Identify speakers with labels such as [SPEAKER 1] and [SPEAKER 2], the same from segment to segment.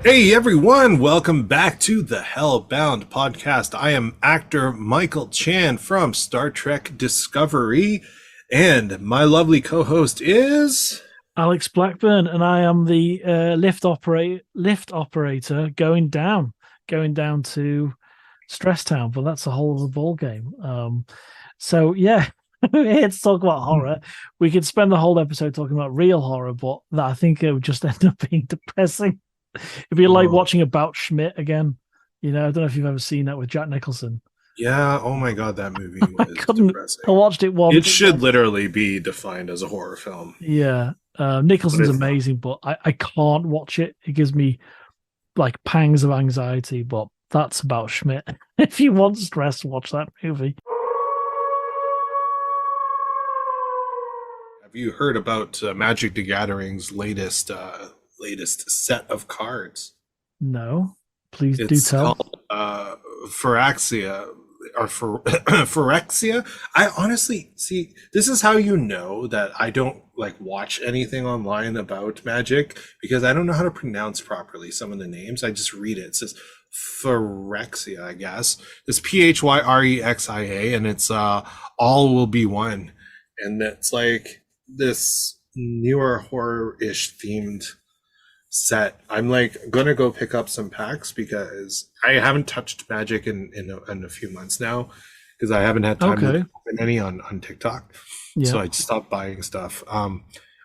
[SPEAKER 1] Hey everyone, welcome back to the Hellbound Podcast. I am actor Michael Chan from Star Trek Discovery, and my lovely co-host is
[SPEAKER 2] Alex Blackburn, and I am the lift operator going down to Stress Town, but that's a whole other ball game. So yeah, we're here to talk about horror. We could spend the whole episode talking about real horror, but I think it would just end up being depressing. It'd be like
[SPEAKER 1] oh
[SPEAKER 2] watching About Schmidt again. I don't know if you've ever seen that with Jack Nicholson.
[SPEAKER 1] yeah, oh my god, that movie
[SPEAKER 2] I
[SPEAKER 1] was
[SPEAKER 2] couldn't. I
[SPEAKER 1] depressing.
[SPEAKER 2] watched it
[SPEAKER 1] It
[SPEAKER 2] once.
[SPEAKER 1] should literally be defined as a horror film,
[SPEAKER 2] Yeah,
[SPEAKER 1] but
[SPEAKER 2] Nicholson's
[SPEAKER 1] it's not.
[SPEAKER 2] amazing, but I can't watch it. It gives me like pangs of anxiety, but that's About Schmidt. If you want stress, watch that movie.
[SPEAKER 1] Have you heard about Magic the Gathering's latest set of cards?
[SPEAKER 2] No, please do
[SPEAKER 1] It's
[SPEAKER 2] tell.
[SPEAKER 1] called Phyrexia or for Phyrexia. I honestly see this is how you know that I don't like watch anything online about magic because I don't know how to pronounce properly some of the names. I just read it. It says Phyrexia, I guess. It's Phrexia, and it's all will be one. And it's like this newer horror-ish themed set. I'm like gonna go pick up some packs because I haven't touched Magic in a few months now because I haven't had time to
[SPEAKER 2] Okay.
[SPEAKER 1] open any on TikTok.
[SPEAKER 2] Yeah.
[SPEAKER 1] So I stopped buying stuff.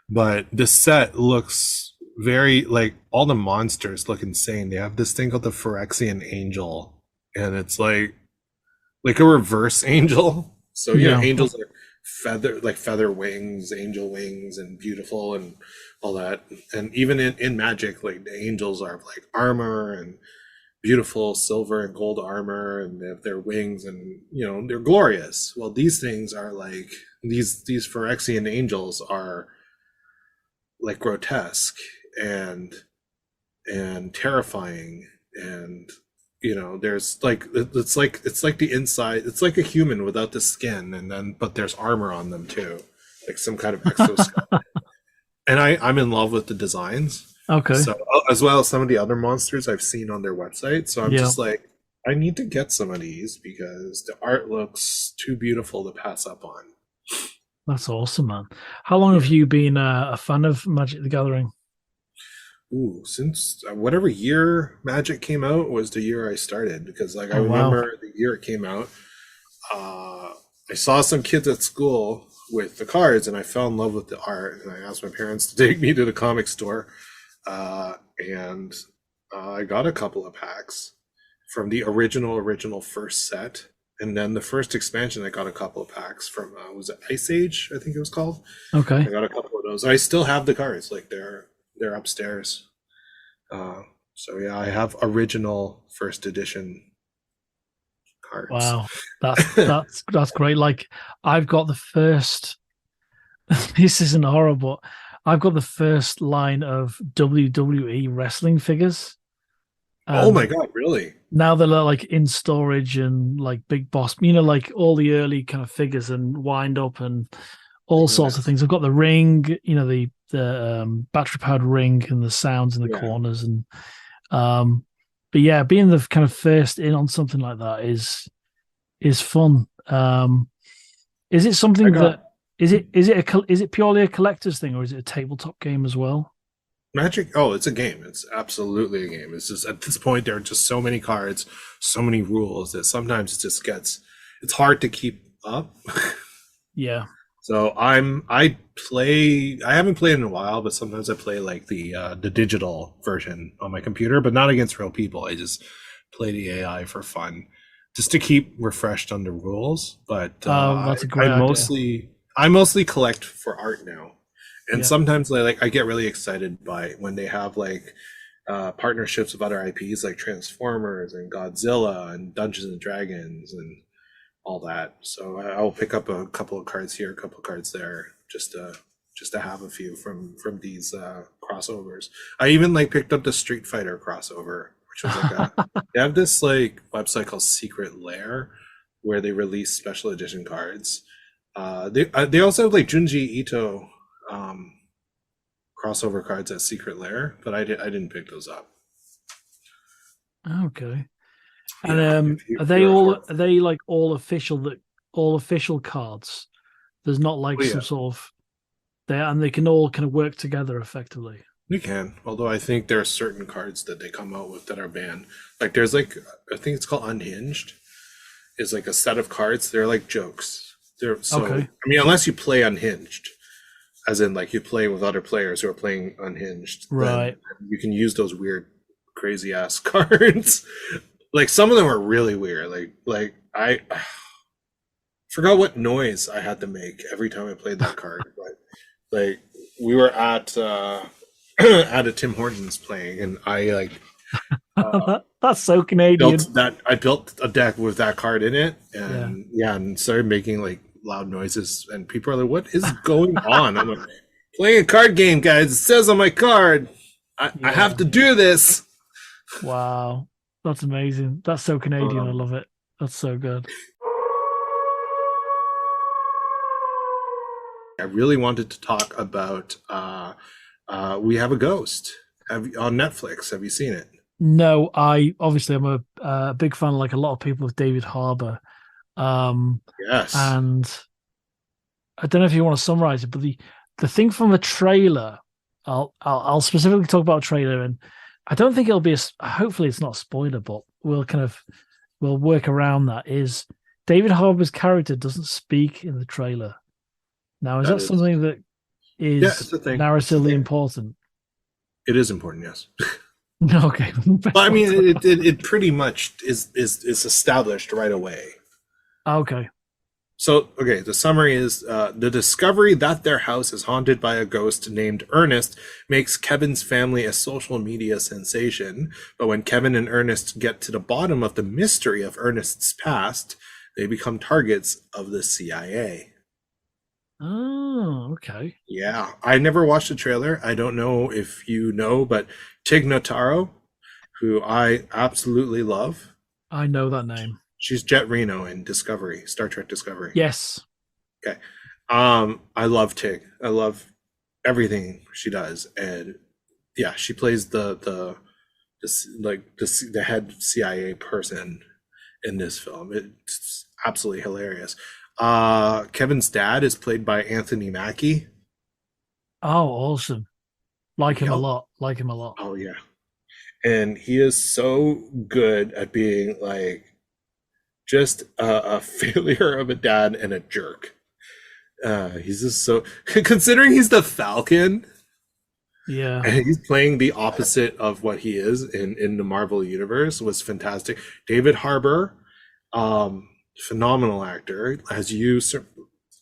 [SPEAKER 1] But this set looks very like all the monsters look insane. They have this thing called the Phyrexian Angel, and it's like a reverse angel. So
[SPEAKER 2] Yeah.
[SPEAKER 1] angels are feather wings, angel wings, and beautiful and all that. And even in magic, like the angels are like armor and beautiful silver and gold armor, and they have their wings, and they're glorious. Well, these things are like these Phyrexian angels are like grotesque and terrifying, and there's like it's like the inside, it's like a human without the skin, and then but there's armor on them too, like some kind of exoskeleton. And I'm in love with the designs,
[SPEAKER 2] Okay.
[SPEAKER 1] so as well as some of the other monsters I've seen on their website. So I'm
[SPEAKER 2] Yeah.
[SPEAKER 1] just like, I need to get some of these because the art looks too beautiful to pass up on.
[SPEAKER 2] That's awesome, man. How long have
[SPEAKER 1] Yeah.
[SPEAKER 2] you been a fan of Magic the Gathering?
[SPEAKER 1] Ooh, since whatever year Magic came out was the year I started, because like I
[SPEAKER 2] Oh, wow.
[SPEAKER 1] remember the year it came out. Uh, I saw some kids at school with the cards, and I fell in love with the art. And I asked my parents to take me to the comic store, and I got a couple of packs from the original first set, and then the first expansion. I got a couple of packs from was it Ice Age? I think it was called. I
[SPEAKER 2] Okay.
[SPEAKER 1] got a couple of those. I still have the cards, like they're upstairs. So yeah, I have original first edition cards.
[SPEAKER 2] Wow. That's great. Like I've got the first this isn't horror, but I've got the first line of WWE wrestling figures.
[SPEAKER 1] Oh my
[SPEAKER 2] And
[SPEAKER 1] God, really?
[SPEAKER 2] now they're like in storage and like Big Boss, like all the early kind of figures and wind up and all sorts of
[SPEAKER 1] Goodness.
[SPEAKER 2] things. I've got the ring, the battery powered ring and the sounds in the
[SPEAKER 1] Yeah,
[SPEAKER 2] corners and um but yeah, being the kind of first in on something like that is fun. Is it
[SPEAKER 1] I
[SPEAKER 2] something
[SPEAKER 1] got
[SPEAKER 2] that is it purely a collector's thing or is it a tabletop game as well?
[SPEAKER 1] Magic. Oh, it's a game. It's absolutely a game. It's just at this point there are just so many cards, so many rules that sometimes it just gets it's hard to keep up.
[SPEAKER 2] Yeah.
[SPEAKER 1] So I haven't played in a while, but sometimes I play like the digital version on my computer, but not against real people. I just play the AI for fun, just to keep refreshed on the rules. But
[SPEAKER 2] That's a
[SPEAKER 1] I
[SPEAKER 2] great idea.
[SPEAKER 1] mostly collect for art now, and
[SPEAKER 2] Yeah.
[SPEAKER 1] sometimes I get really excited by when they have like partnerships with other IPs like Transformers and Godzilla and Dungeons and Dragons and all that. So I'll pick up a couple of cards here, a couple of cards there, just to have a few from these crossovers. I even like picked up the Street Fighter crossover, which was like a they have this like website called Secret Lair where they release special edition cards. They also have like Junji Ito um, crossover cards at Secret Lair, but I didn't pick those up.
[SPEAKER 2] Okay. And
[SPEAKER 1] Yeah, if
[SPEAKER 2] are they
[SPEAKER 1] you're a
[SPEAKER 2] all
[SPEAKER 1] horror
[SPEAKER 2] are they like all official cards? There's not like
[SPEAKER 1] Oh
[SPEAKER 2] some
[SPEAKER 1] yeah,
[SPEAKER 2] sort of they can all kind of work together effectively.
[SPEAKER 1] we can. Although I think there are certain cards that they come out with that are banned. Like there's like I think it's called Unhinged. Is like a set of cards. They're like jokes. They're so
[SPEAKER 2] Okay.
[SPEAKER 1] I mean, unless you play Unhinged, as in like you play with other players who are playing Unhinged, then
[SPEAKER 2] Right.
[SPEAKER 1] you can use those weird, crazy ass cards. Like some of them are really weird. Like I forgot what noise I had to make every time I played that card. But like we were at at a Tim Hortons playing, and I like
[SPEAKER 2] That's so Canadian.
[SPEAKER 1] I built a deck with that card in it,
[SPEAKER 2] Yeah.
[SPEAKER 1] and yeah, and started making like loud noises, and people are like, "What is going on?" I'm like, "Playing a card game, guys. It says on my card, I
[SPEAKER 2] Yeah.
[SPEAKER 1] have to do this."
[SPEAKER 2] Wow. That's amazing. That's so Canadian. I
[SPEAKER 1] Um,
[SPEAKER 2] love it. That's so good.
[SPEAKER 1] I really wanted to talk about We Have a Ghost on Netflix. Have you seen it?
[SPEAKER 2] No, I'm a big fan, like a lot of people, of David Harbour. Um,
[SPEAKER 1] Yes,
[SPEAKER 2] and I don't know if you want to summarize it, but the thing from the trailer, I'll specifically talk about a trailer, and I don't think it'll be hopefully it's not a spoiler, but we'll work around that. Is David Harbour's character doesn't speak in the trailer. Now, is
[SPEAKER 1] that
[SPEAKER 2] that
[SPEAKER 1] is.
[SPEAKER 2] something that
[SPEAKER 1] Yeah, it's
[SPEAKER 2] is
[SPEAKER 1] a thing. It's a
[SPEAKER 2] narratively
[SPEAKER 1] thing.
[SPEAKER 2] important?
[SPEAKER 1] It is important, yes.
[SPEAKER 2] Okay.
[SPEAKER 1] But I mean, it pretty much is established right away.
[SPEAKER 2] Okay.
[SPEAKER 1] So, okay, the summary is the discovery that their house is haunted by a ghost named Ernest makes Kevin's family a social media sensation. But when Kevin and Ernest get to the bottom of the mystery of Ernest's past, they become targets of the CIA.
[SPEAKER 2] Oh, okay.
[SPEAKER 1] Yeah, I never watched the trailer. I don't know if you know, but Tig Notaro, who I absolutely love,
[SPEAKER 2] I know that name.
[SPEAKER 1] she's Jet Reno in Discovery, Star Trek Discovery.
[SPEAKER 2] Yes.
[SPEAKER 1] Okay. I love Tig. I love everything she does, and yeah, she plays the head CIA person in this film. It's absolutely hilarious. Kevin's dad is played by Anthony Mackie.
[SPEAKER 2] Oh, awesome. Like him a
[SPEAKER 1] Yep.
[SPEAKER 2] lot. Like him a lot.
[SPEAKER 1] Oh yeah, and he is so good at being like just a failure of a dad and a jerk. He's just so considering he's the Falcon
[SPEAKER 2] Yeah.
[SPEAKER 1] and he's playing the opposite of what he is in the Marvel universe was fantastic. David Harbour, phenomenal actor.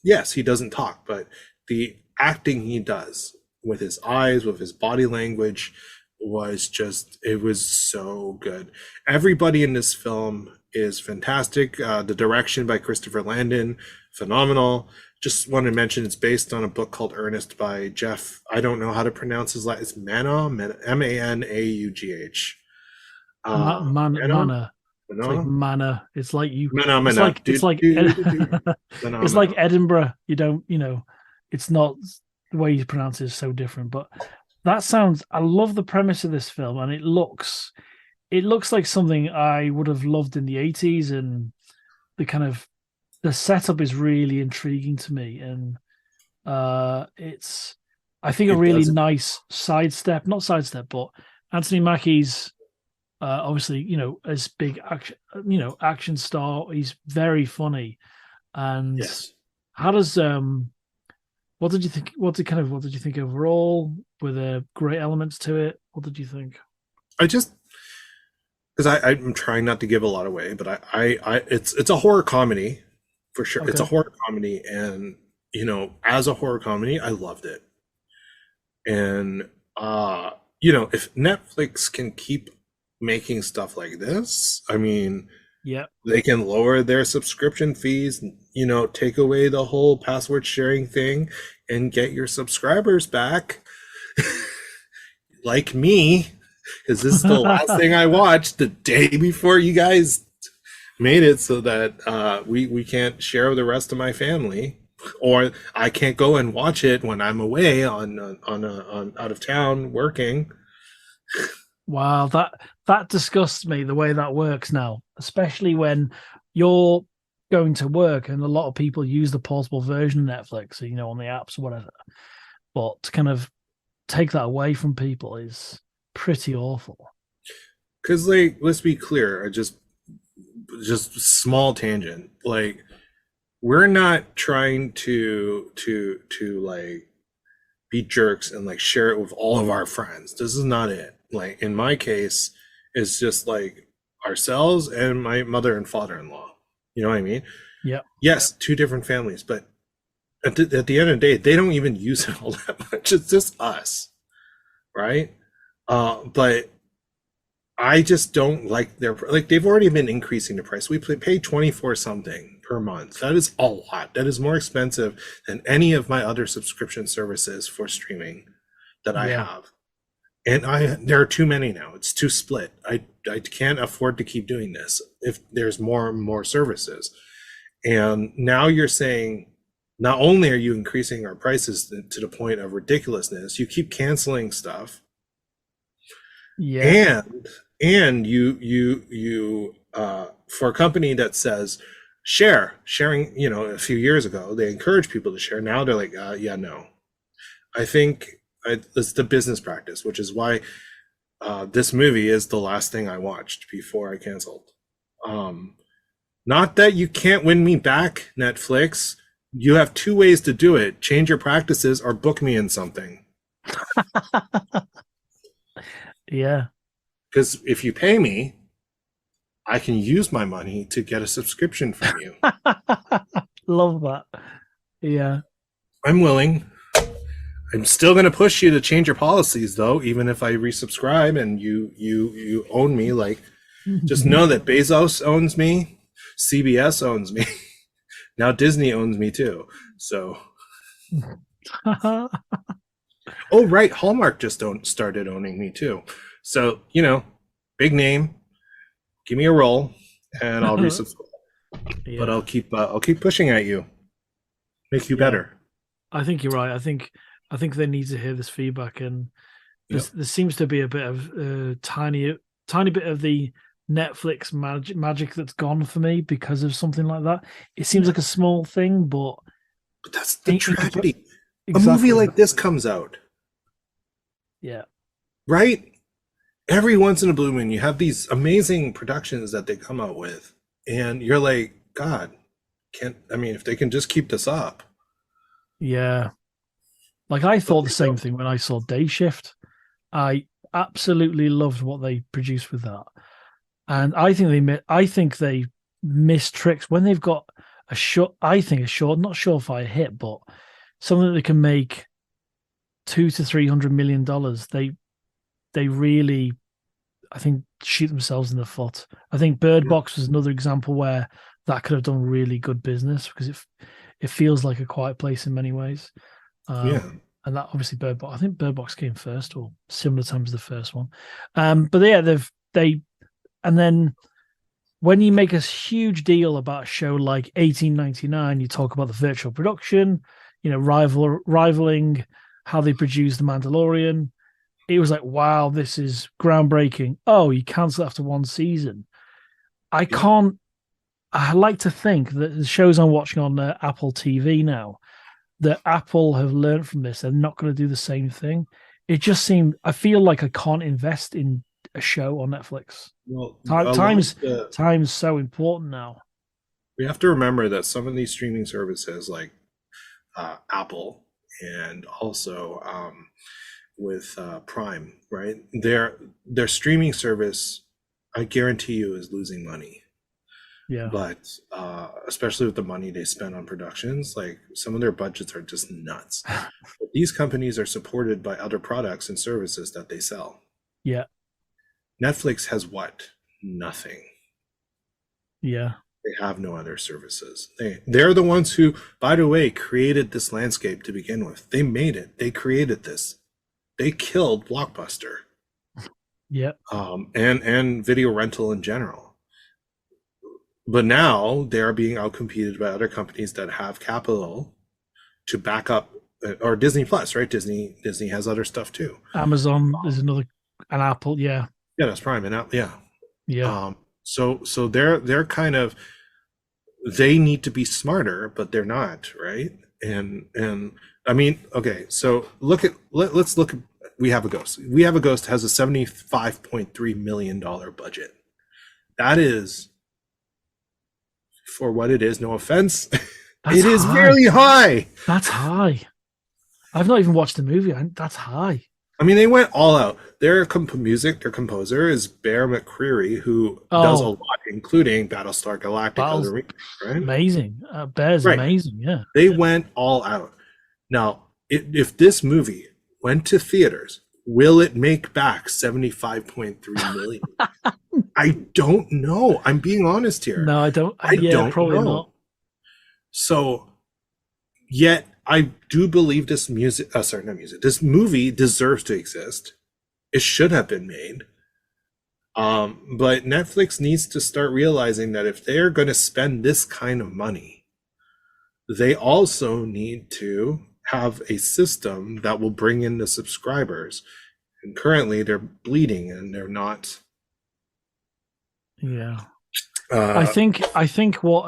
[SPEAKER 1] Yes, he doesn't talk, but the acting he does with his eyes, with his body language, it was so good. Everybody in this film is fantastic. The direction by Christopher Landon, phenomenal. Just want to mention it's based on a book called Ernest by Jeff. I don't know how to pronounce his last. It's Manaugh.
[SPEAKER 2] Mana. It's like
[SPEAKER 1] Manaugh.
[SPEAKER 2] mana. It's like you. It's
[SPEAKER 1] Manaugh.
[SPEAKER 2] like it's like it's like Edinburgh. You don't. It's not the way you pronounce it is so different. But that sounds. I love the premise of this film, and it looks like something I would have loved in the 80s, and the setup is really intriguing to me, and it's I think a really nice sidestep, not sidestep, but Anthony Mackie's obviously as big action star. He's very funny, and
[SPEAKER 1] Yes.
[SPEAKER 2] how does what did you think? What did you think overall? Were there great elements to it? What did you think?
[SPEAKER 1] I just because I'm trying not to give a lot away, but it's a horror comedy for sure. It's a
[SPEAKER 2] Okay.
[SPEAKER 1] horror comedy, and as a horror comedy, I loved it. And if Netflix can keep making stuff like this, I mean,
[SPEAKER 2] Yeah.
[SPEAKER 1] they can lower their subscription fees, take away the whole password sharing thing and get your subscribers back. Like me, because this is the last thing I watched the day before you guys made it so that we can't share with the rest of my family, or I can't go and watch it when I'm away on out of town working.
[SPEAKER 2] Wow, that disgusts me the way that works now, especially when you're going to work and a lot of people use the portable version of Netflix, you know, on the apps or whatever. But to kind of take that away from people is pretty awful.
[SPEAKER 1] Because, like, let's be clear, just small tangent. Like, we're not trying to like be jerks and like share it with all of our friends. This is not it. Like in my case, it's just like ourselves and my mother and father-in-law. You know what I mean?
[SPEAKER 2] Yeah.
[SPEAKER 1] Yes, two different families, but at the end of the day, they don't even use it all that much. It's just us, right? But I just don't like they've already been increasing the price. We pay 24 something per month. That is a lot. That is more expensive than any of my other subscription services for streaming that I have. And there are too many now. It's too split. I can't afford to keep doing this if there's more and more services. And now you're saying not only are you increasing our prices to the point of ridiculousness, you keep canceling stuff.
[SPEAKER 2] Yeah.
[SPEAKER 1] And you for a company that says sharing, you know, a few years ago they encouraged people to share. Now they're like, yeah, no. I think it's the business practice, which is why this movie is the last thing I watched before I canceled. Not that you can't win me back, Netflix. You have two ways to do it: change your practices or book me in something.
[SPEAKER 2] Yeah.
[SPEAKER 1] Because if you pay me, I can use my money to get a subscription from you.
[SPEAKER 2] Love that. Yeah.
[SPEAKER 1] I'm willing. I'm still going to push you to change your policies, though, even if I resubscribe and you own me. Like, just know that Bezos owns me, CBS owns me, now Disney owns me too. So, oh right, Hallmark just started owning me too. So, you know, big name, give me a role, and I'll resubscribe. Yeah. But I'll keep pushing at you, make you better.
[SPEAKER 2] I think you're right. I think they need to hear this feedback, and there seems to be a bit of tiny bit of the Netflix magic that's gone for me because of something like that. It seems like a small thing, but
[SPEAKER 1] that's the tragedy. Exactly. A movie like this comes out, right? Every once in a blue moon, you have these amazing productions that they come out with, and you're like, God, if they can just keep this up.
[SPEAKER 2] Yeah. Like I thought the same thing when I saw Day Shift. I absolutely loved what they produced with that, and I think they miss tricks when they've got a short. I think a short, not surefire hit, but something that they can make $200 to $300 million. They really, I think, shoot themselves in the foot. I think Bird Box was another example where that could have done really good business because it feels like A Quiet Place in many ways. And that obviously Bird Box. I think Bird Box came first or similar time as the first one. But yeah, and then when you make a huge deal about a show like 1899, you talk about the virtual production, you know, rivaling how they produced The Mandalorian. It was like, wow, this is groundbreaking. Oh, you cancel after one season. I like to think that the shows I'm watching on Apple TV now, that Apple have learned from this. They're not going to do the same thing. It just seemed, I feel like I can't invest in a show on Netflix.
[SPEAKER 1] Well,
[SPEAKER 2] time's so important now.
[SPEAKER 1] We have to remember that some of these streaming services like Apple and also with Prime, right? Their streaming service, I guarantee you, is losing money.
[SPEAKER 2] Yeah.
[SPEAKER 1] But especially with the money they spend on productions, like some of their budgets are just nuts. But these companies are supported by other products and services that they sell.
[SPEAKER 2] Yeah.
[SPEAKER 1] Netflix has what? Nothing.
[SPEAKER 2] Yeah.
[SPEAKER 1] They have no other services. They're the ones who, by the way, created this landscape to begin with. They made it. They created this. They killed Blockbuster.
[SPEAKER 2] Yeah.
[SPEAKER 1] And video rental in general. But now they are being outcompeted by other companies that have capital to back up, or Disney Plus, right? Disney has other stuff too.
[SPEAKER 2] Amazon is another, and Apple, yeah.
[SPEAKER 1] Yeah, that's Prime, and yeah.
[SPEAKER 2] Yeah.
[SPEAKER 1] So they're kind of, they need to be smarter, but they're not, right? And I mean, okay, so let's look at, We Have a Ghost. We Have a Ghost has a $75.3 million budget. That is, for what it is, no offense,
[SPEAKER 2] That's
[SPEAKER 1] it is
[SPEAKER 2] high.
[SPEAKER 1] really high.
[SPEAKER 2] That's high. I've not even watched the movie. That's high.
[SPEAKER 1] I mean, they went all out. Their composer is Bear McCreary, who does a lot, including Battlestar Galactica, right?
[SPEAKER 2] Amazing. Bear's
[SPEAKER 1] Right.
[SPEAKER 2] amazing. Yeah.
[SPEAKER 1] They went all out. Now, if this movie went to theaters, will it make back 75.3 million? I don't know. I'm being honest here.
[SPEAKER 2] No, I don't.
[SPEAKER 1] I don't
[SPEAKER 2] probably
[SPEAKER 1] know.
[SPEAKER 2] not.
[SPEAKER 1] So, yet I do believe this this movie deserves to exist. It should have been made. But Netflix needs to start realizing that if they're going to spend this kind of money, they also need to have a system that will bring in the subscribers. And currently they're bleeding and they're not.
[SPEAKER 2] Yeah. I think what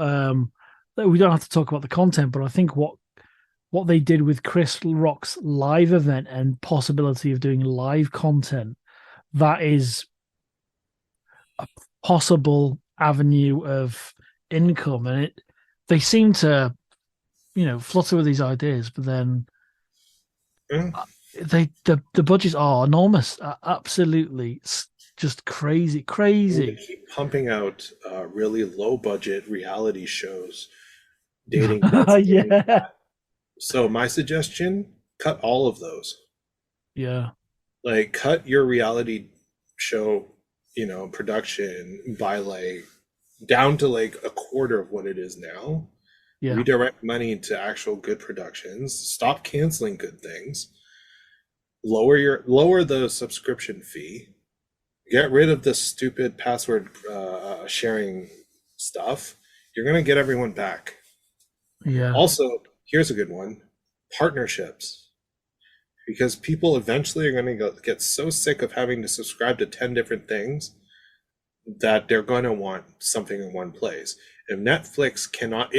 [SPEAKER 2] we don't have to talk about the content, but I think what they did with Chris Rock's live event and possibility of doing live content, that is a possible avenue of income. And they seem to, flutter with these ideas, but then the budgets are enormous, absolutely just crazy.
[SPEAKER 1] They keep pumping out really low budget reality shows, dating.
[SPEAKER 2] Yeah.
[SPEAKER 1] So my suggestion: cut all of those.
[SPEAKER 2] Yeah.
[SPEAKER 1] Like, cut your reality show, production by down to a quarter of what it is now.
[SPEAKER 2] Yeah.
[SPEAKER 1] Redirect money into actual good productions. Stop canceling good things. Lower the subscription fee. Get rid of the stupid password sharing stuff. You're gonna get everyone back.
[SPEAKER 2] Yeah.
[SPEAKER 1] Also, here's a good one: partnerships. Because people eventually are going to get so sick of having to subscribe to 10 different things that they're going to want something in one place. If Netflix cannot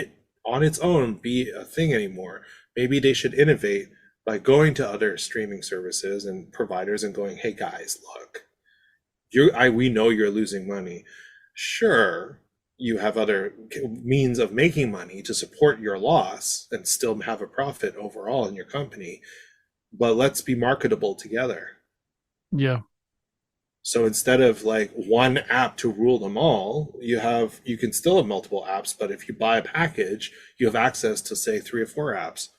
[SPEAKER 1] on its own be a thing anymore, maybe they should innovate by going to other streaming services and providers and going, hey guys, look, we know you're losing money. Sure, you have other means of making money to support your loss and still have a profit overall in your company, but let's be marketable together.
[SPEAKER 2] Yeah.
[SPEAKER 1] So instead of one app to rule them all, you can still have multiple apps, but if you buy a package, you have access to, say, 3 or 4 apps.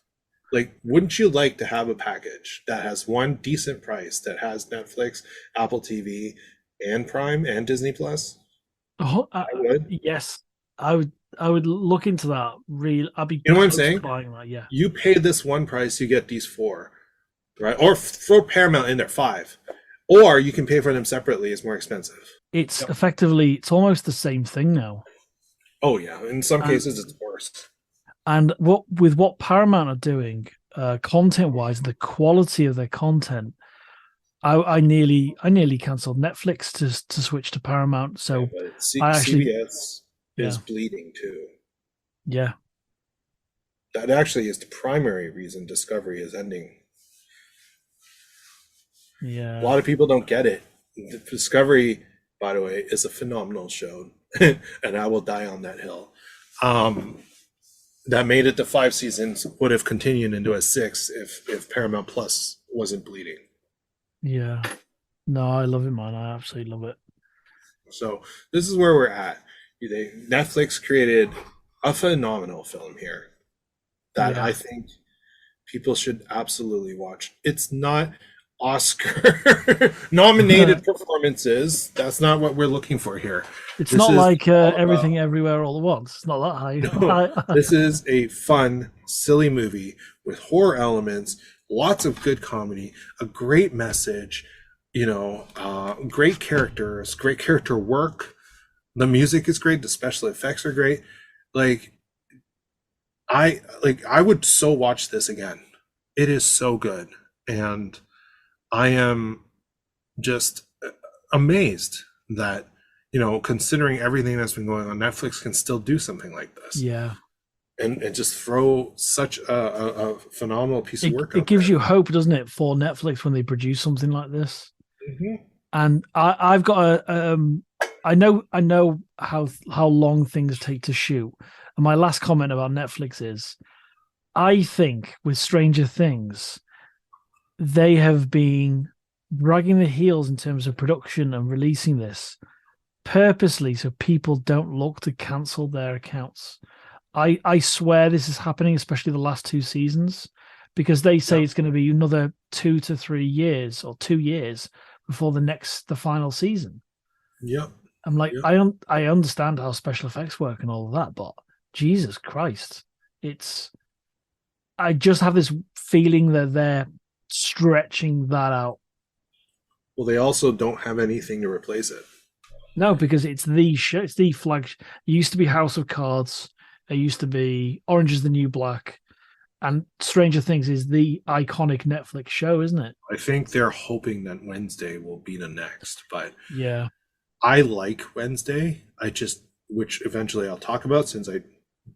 [SPEAKER 1] Wouldn't you like to have a package that has one decent price that has Netflix, Apple TV, and Prime and Disney Plus?
[SPEAKER 2] I would. Yes, I would look into that. I'd be.
[SPEAKER 1] You know what I'm saying?
[SPEAKER 2] Buying that, yeah.
[SPEAKER 1] You pay this one price, you get these 4, right? Or for Paramount in there, 5. Or you can pay for them separately. It's more expensive.
[SPEAKER 2] It's effectively, it's almost the same thing now.
[SPEAKER 1] Oh yeah, in some cases it's worse.
[SPEAKER 2] And what Paramount are doing, content-wise, the quality of their content, I nearly canceled Netflix to switch to Paramount. So
[SPEAKER 1] CBS is bleeding too.
[SPEAKER 2] Yeah,
[SPEAKER 1] that actually is the primary reason Discovery is ending.
[SPEAKER 2] Yeah,
[SPEAKER 1] a lot of people don't get it. Discovery, by the way, is a phenomenal show, and I will die on that hill. That made it to 5 seasons. Would have continued into a 6 if Paramount Plus wasn't bleeding.
[SPEAKER 2] Yeah, no, I love it, man. I absolutely love it.
[SPEAKER 1] So this is where we're at. Netflix created a phenomenal film here that I think people should absolutely watch. It's not Oscar nominated performances. That's not what we're looking for here.
[SPEAKER 2] It's not like Everything Everywhere All at Once. It's not that high.
[SPEAKER 1] No, this is a fun, silly movie with horror elements, lots of good comedy, a great message, great characters, great character work. The music is great. The special effects are great. I would so watch this again. It is so good. And I am just amazed that, considering everything that's been going on, Netflix can still do something like this.
[SPEAKER 2] Yeah.
[SPEAKER 1] And just throw such a phenomenal piece of work out
[SPEAKER 2] It gives
[SPEAKER 1] there.
[SPEAKER 2] you hope, doesn't it, for Netflix when they produce something like this?
[SPEAKER 1] Mm-hmm.
[SPEAKER 2] And I've got I know how long things take to shoot. And my last comment about Netflix is, I think with Stranger Things, they have been dragging their heels in terms of production and releasing this purposely so people don't look to cancel their accounts. I swear this is happening, especially the last 2 seasons, because they say it's going to be another 2 to 3 years or 2 years before the final season.
[SPEAKER 1] Yep.
[SPEAKER 2] I'm like, yep. I understand how special effects work and all of that, but Jesus Christ, I just have this feeling that they're stretching that out.
[SPEAKER 1] Well, they also don't have anything to replace it.
[SPEAKER 2] No, because it's the show, it's the flagship. It used to be House of Cards. It used to be Orange is the New Black. And Stranger Things is the iconic Netflix show, isn't it?
[SPEAKER 1] I think they're hoping that Wednesday will be the next, but
[SPEAKER 2] yeah,
[SPEAKER 1] I like Wednesday. Which eventually I'll talk about, since I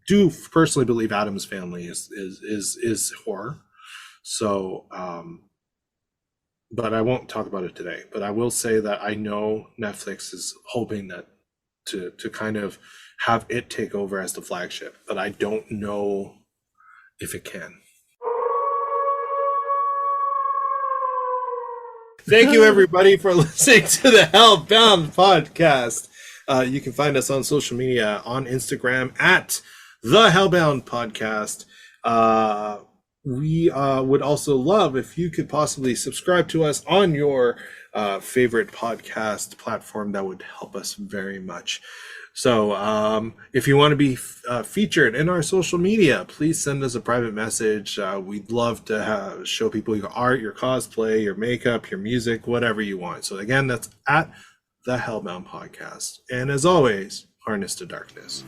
[SPEAKER 1] do personally believe Addams Family is horror. So, but I won't talk about it today. But I will say that I know Netflix is hoping that to kind of have it take over as the flagship, but I don't know if it can. Thank you, everybody, for listening to the Hellbound Podcast. You can find us on social media, on Instagram at the Hellbound Podcast. We would also love if you could possibly subscribe to us on your favorite podcast platform. That would help us very much. So if you want to be featured in our social media, please send us a private message. We'd love to show people your art, your cosplay, your makeup, your music, whatever you want. So again, that's at the Hellbound Podcast. And as always, harness to darkness.